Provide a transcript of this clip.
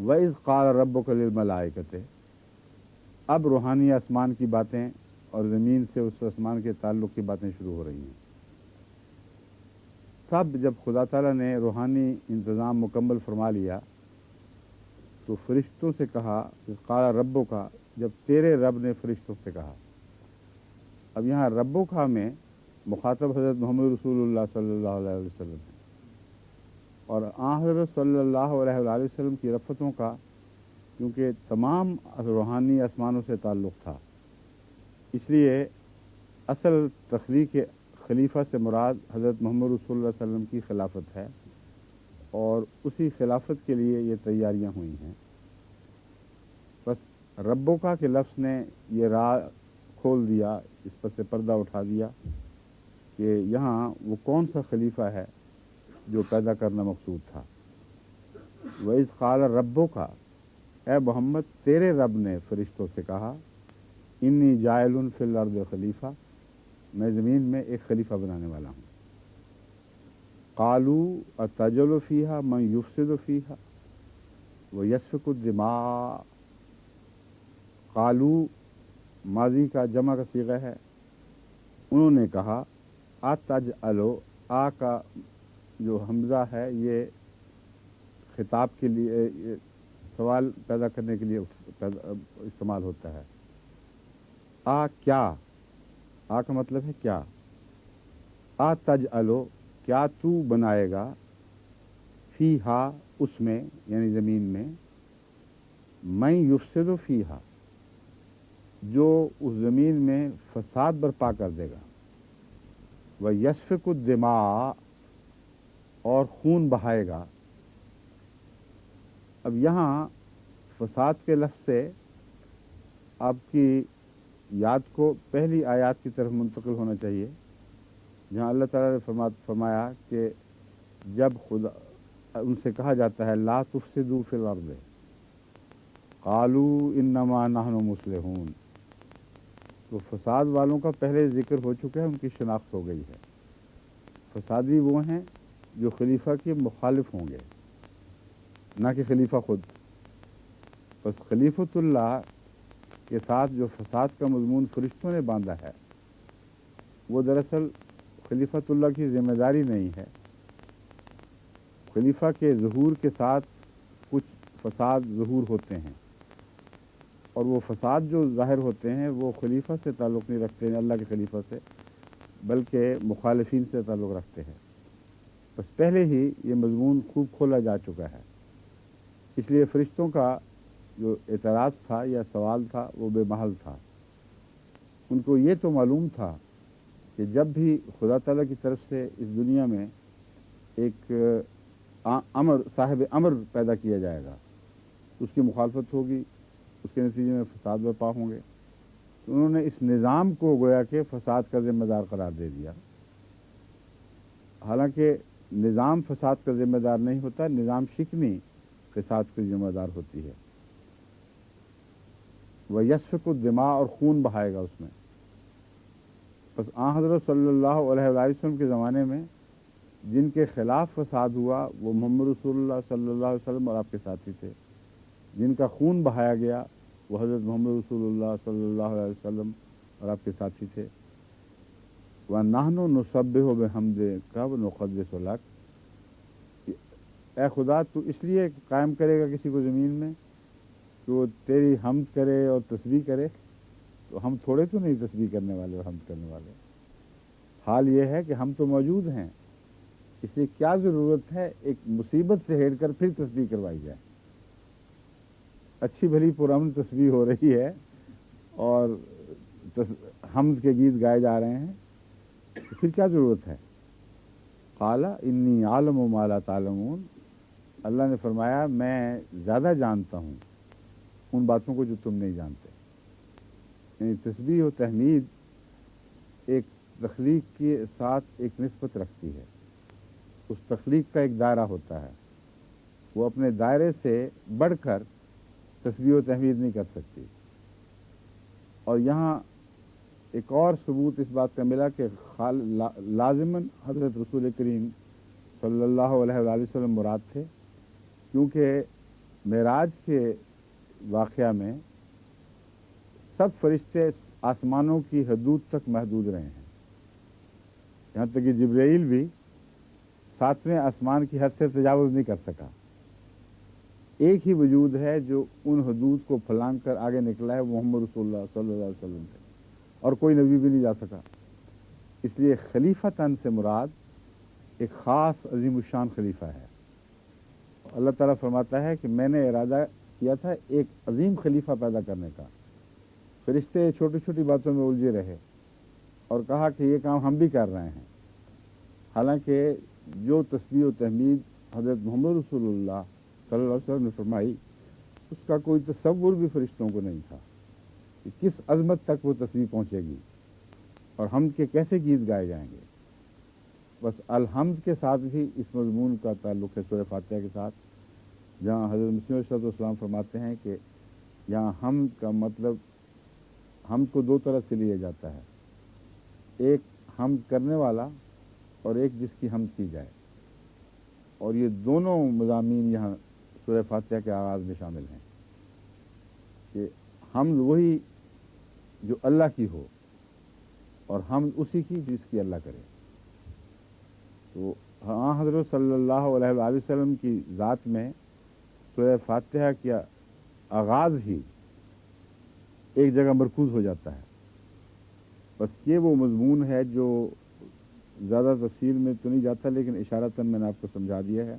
وَإِذْ قَالَ رَبُّكَ لِلْمَلَائِكَةِ، اب روحانی آسمان کی باتیں اور زمین سے اس آسمان کے تعلق کی باتیں شروع ہو رہی ہیں۔ تب جب خدا تعالیٰ نے روحانی انتظام مکمل فرما لیا تو فرشتوں سے کہا، قال ربو کا، جب تیرے رب نے فرشتوں سے کہا۔ اب یہاں ربو کا میں مخاطب حضرت محمد رسول اللہ صلی اللہ علیہ وسلم ہے، اور آن حضرت صلی اللہ علیہ وآلہ وسلم کی رفتوں کا کیونکہ تمام روحانی آسمانوں سے تعلق تھا، اس لیے اصل تخلیق خلیفہ سے مراد حضرت محمد رسول اللہ صلی اللہ علیہ وسلم کی خلافت ہے، اور اسی خلافت کے لیے یہ تیاریاں ہوئی ہیں۔ بس ربوں کا کے لفظ نے یہ راہ کھول دیا، اس پر سے پردہ اٹھا دیا کہ یہاں وہ کون سا خلیفہ ہے جو پیدا کرنا مقصود تھا۔ وَإِذْ قَالَ رَبُّكَ، اے محمد تیرے رب نے فرشتوں سے کہا، انی جاعل فی الارض خلیفہ، میں زمین میں ایک خلیفہ بنانے والا ہوں۔ قالوا اتجعل فیہا من یفسد فیہا ویسفک الدماء، قالو ماضی کا جمع کا صیغہ ہے، انہوں نے کہا، اتجعلو، آ کا جو حمزہ ہے یہ خطاب کے لیے، سوال پیدا کرنے کے لیے استعمال ہوتا ہے۔ آ کیا، آ کا مطلب ہے کیا، آ تجعلو، کیا تو بنائے گا، فیہا اس میں یعنی زمین میں، من یفسد فیہا جو اس زمین میں فساد برپا کر دے گا، ویسفک الدماء اور خون بہائے گا۔ اب یہاں فساد کے لفظ سے آپ کی یاد کو پہلی آیات کی طرف منتقل ہونا چاہیے، جہاں اللہ تعالیٰ نے فرمایا کہ جب خدا ان سے کہا جاتا ہے لا تفسدوا فی الارض قالوا انما نحن مصلحون، تو فساد والوں کا پہلے ذکر ہو چکا ہے، ان کی شناخت ہو گئی ہے۔ فسادی وہ ہیں جو خلیفہ کے مخالف ہوں گے، نہ کہ خلیفہ خود۔ بس خلیفۃ اللہ کے ساتھ جو فساد کا مضمون فرشتوں نے باندھا ہے وہ دراصل خلیفۃ اللہ کی ذمہ داری نہیں ہے۔ خلیفہ کے ظہور کے ساتھ کچھ فساد ظہور ہوتے ہیں، اور وہ فساد جو ظاہر ہوتے ہیں وہ خلیفہ سے تعلق نہیں رکھتے ہیں، اللہ کے خلیفہ سے، بلکہ مخالفین سے تعلق رکھتے ہیں۔ بس پہلے ہی یہ مضمون خوب کھولا جا چکا ہے، اس لیے فرشتوں کا جو اعتراض تھا یا سوال تھا وہ بے محل تھا۔ ان کو یہ تو معلوم تھا کہ جب بھی خدا تعالیٰ کی طرف سے اس دنیا میں ایک امر، صاحب امر پیدا کیا جائے گا، اس کی مخالفت ہوگی، اس کے نتیجے میں فساد برپا ہوں گے، تو انہوں نے اس نظام کو گویا کہ فساد کا ذمہ دار قرار دے دیا۔ حالانکہ نظام فساد کا ذمہ دار نہیں ہوتا، نظام شکنی فساد کی ذمہ دار ہوتی ہے۔ وَيَسْفِكُ الدِّمَاء، اور خون بہائے گا اس میں۔ بس آن حضرت صلی اللہ علیہ وآلہ وسلم کے زمانے میں جن کے خلاف فساد ہوا وہ محمد رسول اللہ صلی اللہ علیہ وسلم اور آپ کے ساتھی تھے، جن کا خون بہایا گیا وہ حضرت محمد رسول اللہ صلی اللہ علیہ وسلم اور آپ کے ساتھی تھے۔ وَنَحْنُ نُسَبِّحُ بِحَمْدِكَ وَنُقَدِّسُ لَكَ، اے خدا تو اس لیے قائم کرے گا کسی کو زمین میں کہ وہ تیری حمد کرے اور تسبیح کرے، تو ہم تھوڑے تو نہیں تسبیح کرنے والے اور حمد کرنے والے۔ حال یہ ہے کہ ہم تو موجود ہیں، اس لیے کیا ضرورت ہے ایک مصیبت سے ہٹ کر پھر تسبیح کروائی جائے؟ اچھی بھلی پرامن تسبیح ہو رہی ہے اور حمد کے گیت گائے جا رہے ہیں، تو پھر کیا ضرورت ہے؟ قال انی عالم ما لا تعلمون، اللہ نے فرمایا میں زیادہ جانتا ہوں ان باتوں کو جو تم نہیں جانتے۔ یعنی تسبیح و تحمید ایک تخلیق کے ساتھ ایک نسبت رکھتی ہے، اس تخلیق کا ایک دائرہ ہوتا ہے، وہ اپنے دائرے سے بڑھ کر تسبیح و تحمید نہیں کر سکتی۔ اور یہاں ایک اور ثبوت اس بات کا ملا کہ لازماً حضرت رسول کریم صلی اللہ علیہ وآلہ وسلم مراد تھے، کیونکہ معراج کے واقعہ میں سب فرشتے آسمانوں کی حدود تک محدود رہے ہیں، یہاں تک کہ جبرائیل بھی 7ویں آسمان کی حد سے تجاوز نہیں کر سکا۔ ایک ہی وجود ہے جو ان حدود کو پھلانگ کر آگے نکلا ہے، محمد رسول اللہ صلی اللہ علیہ وسلم ہے، اور کوئی نبی بھی نہیں جا سکا۔ اس لیے خلیفتاً سے مراد ایک خاص عظیم الشان خلیفہ ہے۔ اللہ تعالیٰ فرماتا ہے کہ میں نے ارادہ کیا تھا ایک عظیم خلیفہ پیدا کرنے کا۔ فرشتے چھوٹی چھوٹی باتوں میں الجھے رہے اور کہا کہ یہ کام ہم بھی کر رہے ہیں، حالانکہ جو تسبیح و تحمید حضرت محمد رسول اللہ صلی اللہ علیہ وسلم نے فرمائی اس کا کوئی تصور بھی فرشتوں کو نہیں تھا کہ کس عظمت تک وہ تسبیح پہنچے گی اور حمد کے کیسے گیت گائے جائیں گے۔ بس الحمد کے ساتھ بھی اس مضمون کا تعلق ہے سورہ فاتحہ کے ساتھ، جہاں حضرت مسیح علیہ السلام فرماتے ہیں کہ یہاں حمد کا مطلب حمد کو دو طرح سے لیا جاتا ہے، ایک حمد کرنے والا اور ایک جس کی حمد کی جائے، اور یہ دونوں مضامین یہاں سورہ فاتحہ کے آغاز میں شامل ہیں کہ حمد وہی جو اللہ کی ہو اور حمد اسی کی جس کی اللہ کرے۔ تو ہاں حضرت صلی اللہ علیہ وآلہ وسلم کی ذات میں سورہ فاتحہ کا آغاز ہی ایک جگہ مرکوز ہو جاتا ہے۔ بس یہ وہ مضمون ہے جو زیادہ تفصیل میں تو نہیں جاتا، لیکن اشارتاً میں نے آپ کو سمجھا دیا ہے۔